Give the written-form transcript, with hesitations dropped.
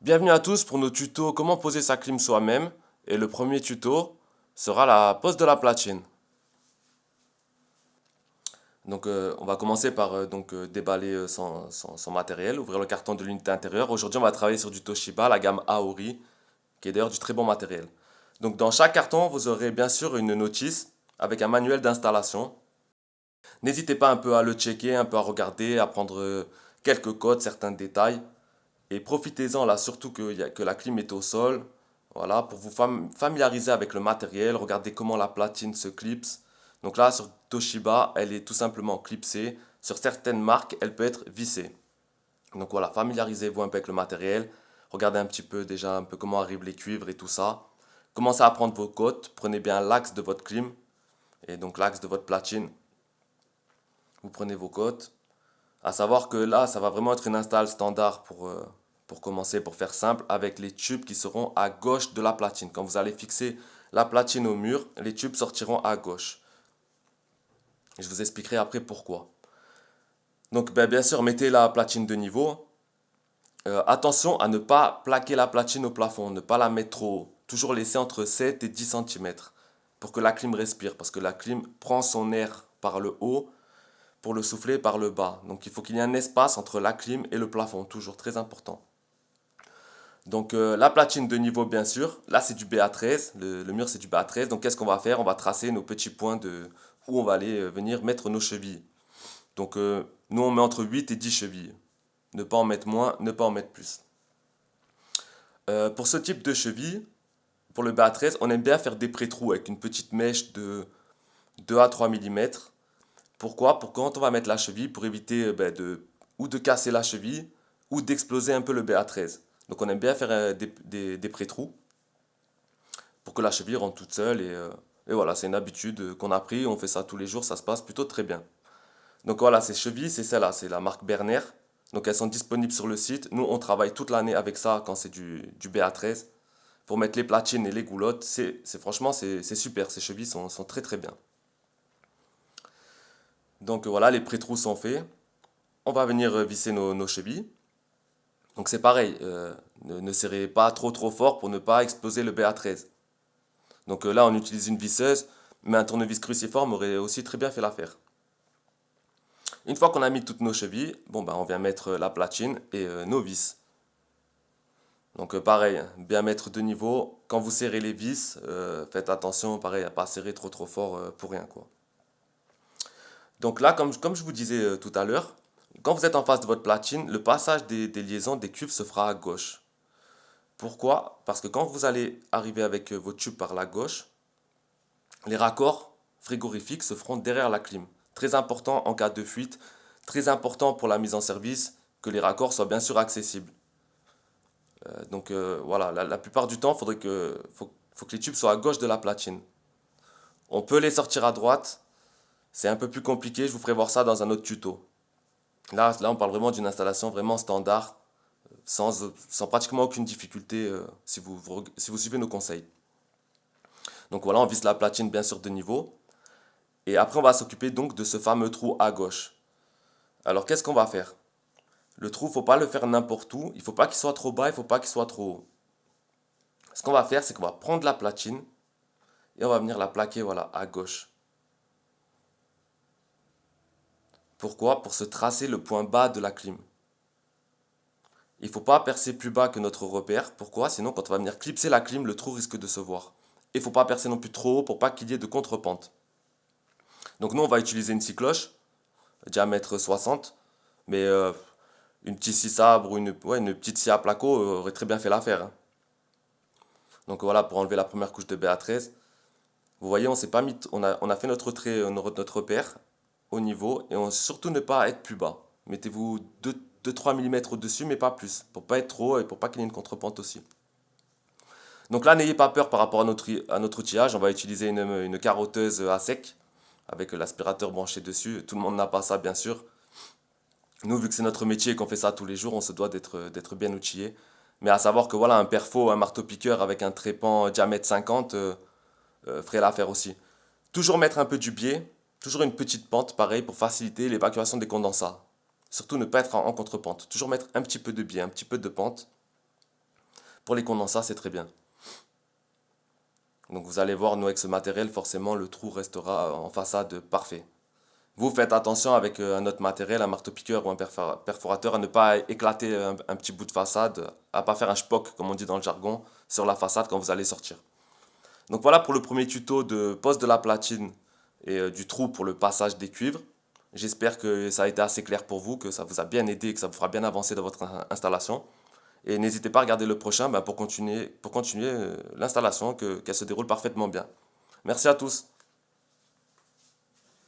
Bienvenue à tous pour nos tutos comment poser sa clim soi-même. Et le premier tuto sera la pose de la platine. On va commencer par déballer son matériel, ouvrir le carton de l'unité intérieure. Aujourd'hui, on va travailler sur du Toshiba, la gamme Aori, qui est d'ailleurs du très bon matériel. Donc dans chaque carton, vous aurez bien sûr une notice avec un manuel d'installation. N'hésitez pas un peu à le checker, un peu à regarder, à prendre quelques codes, certains détails. Et profitez-en là, surtout que la clim est au sol. Voilà, pour vous familiariser avec le matériel, regardez comment la platine se clipse. Donc là, sur Toshiba, elle est tout simplement clipsée. Sur certaines marques, elle peut être vissée. Donc voilà, familiarisez-vous un peu avec le matériel. Regardez un petit peu déjà un peu comment arrivent les cuivres et tout ça. Commencez à prendre vos côtes. Prenez bien l'axe de votre clim et donc l'axe de votre platine. Vous prenez vos côtes. À savoir que là, ça va vraiment être une install standard pour commencer, pour faire simple, avec les tubes qui seront à gauche de la platine. Quand vous allez fixer la platine au mur, les tubes sortiront à gauche. Je vous expliquerai après pourquoi. Donc, bien sûr, mettez la platine de niveau. Attention à ne pas plaquer la platine au plafond, ne pas la mettre trop haut. Toujours laisser entre 7 et 10 cm pour que la clim respire, parce que la clim prend son air par le haut pour le souffler par le bas. Donc il faut qu'il y ait un espace entre la clim et le plafond, toujours très important. Donc la platine de niveau bien sûr, là c'est du BA13, le mur c'est du BA13, donc qu'est-ce qu'on va faire? On va tracer nos petits points de où on va aller venir mettre nos chevilles. Donc nous on met entre 8 et 10 chevilles, ne pas en mettre moins, ne pas en mettre plus. Pour ce type de cheville, pour le BA13, on aime bien faire des pré-trous avec une petite mèche de 2 à 3 mm. Pourquoi? Pour quand on va mettre la cheville, pour éviter ou de casser la cheville ou d'exploser un peu le BA13. Donc on aime bien faire des pré-trous pour que la cheville rentre toute seule et voilà, c'est une habitude qu'on a pris, on fait ça tous les jours, ça se passe plutôt très bien. Donc voilà, ces chevilles, c'est celle-là, c'est la marque Berner. Donc elles sont disponibles sur le site. Nous, on travaille toute l'année avec ça quand c'est du BA13 pour mettre les platines et les goulottes. Franchement, c'est super, ces chevilles sont très très bien. Donc voilà, les pré-trous sont faits. On va venir visser nos chevilles. Donc c'est pareil, ne serrez pas trop fort pour ne pas exploser le BA13. Donc là on utilise une visseuse, mais un tournevis cruciforme aurait aussi très bien fait l'affaire. Une fois qu'on a mis toutes nos chevilles, bon ben on vient mettre la platine et nos vis. Donc pareil, bien mettre de niveau. Quand vous serrez les vis, faites attention, pareil, à pas serrer trop fort pour rien quoi. Donc là, comme je vous disais tout à l'heure, quand vous êtes en face de votre platine, le passage des liaisons des cuves se fera à gauche. Pourquoi? Parce que quand vous allez arriver avec vos tubes par la gauche, les raccords frigorifiques se feront derrière la clim. Très important en cas de fuite, très important pour la mise en service, que les raccords soient bien sûr accessibles. Voilà, la plupart du temps, faut que les tubes soient à gauche de la platine. On peut les sortir à droite, c'est un peu plus compliqué, je vous ferai voir ça dans un autre tuto. Là on parle vraiment d'une installation vraiment standard, sans pratiquement aucune difficulté si vous suivez nos conseils. Donc voilà, on visse la platine bien sûr de niveau. Et après, on va s'occuper donc de ce fameux trou à gauche. Alors qu'est-ce qu'on va faire? Le trou, faut pas le faire n'importe où. Il faut pas qu'il soit trop bas, il faut pas qu'il soit trop haut. Ce qu'on va faire, c'est qu'on va prendre la platine et on va venir la plaquer voilà, à gauche. Pourquoi? Pour se tracer le point bas de la clim. Il ne faut pas percer plus bas que notre repère. Pourquoi? Sinon, quand on va venir clipser la clim, le trou risque de se voir. Et il ne faut pas percer non plus trop haut pour pas qu'il y ait de contrepente. Donc nous, on va utiliser une scie cloche, diamètre 60, mais une petite scie sabre ou une petite scie à placo aurait très bien fait l'affaire, hein. Donc voilà, pour enlever la première couche de BA13. Vous voyez, on s'est pas mis, on a fait notre trait, notre repère au niveau et surtout ne pas être plus bas. Mettez-vous 2-3 mm au-dessus, mais pas plus, pour pas être trop haut et pour pas qu'il y ait une contrepente aussi. Donc là, n'ayez pas peur par rapport à notre outillage. On va utiliser une carotteuse à sec avec l'aspirateur branché dessus. Tout le monde n'a pas ça, bien sûr. Nous, vu que c'est notre métier et qu'on fait ça tous les jours, on se doit d'être bien outillé. Mais à savoir que voilà, un perfo, un marteau-piqueur avec un trépan diamètre 50 ferait l'affaire aussi. Toujours mettre un peu du biais, toujours une petite pente, pareil, pour faciliter l'évacuation des condensats. Surtout ne pas être en contrepente. Toujours mettre un petit peu de biais, un petit peu de pente. Pour les condensats, c'est très bien. Donc vous allez voir, nous avec ce matériel, forcément le trou restera en façade parfait. Vous faites attention avec un autre matériel, un marteau-piqueur ou un perforateur, à ne pas éclater un petit bout de façade, à pas faire un spock, comme on dit dans le jargon, sur la façade quand vous allez sortir. Donc voilà pour le premier tuto de pose de la platine et du trou pour le passage des cuivres. J'espère que ça a été assez clair pour vous, que ça vous a bien aidé et que ça vous fera bien avancer dans votre installation. Et n'hésitez pas à regarder le prochain pour continuer l'installation, qu'elle se déroule parfaitement bien. Merci à tous.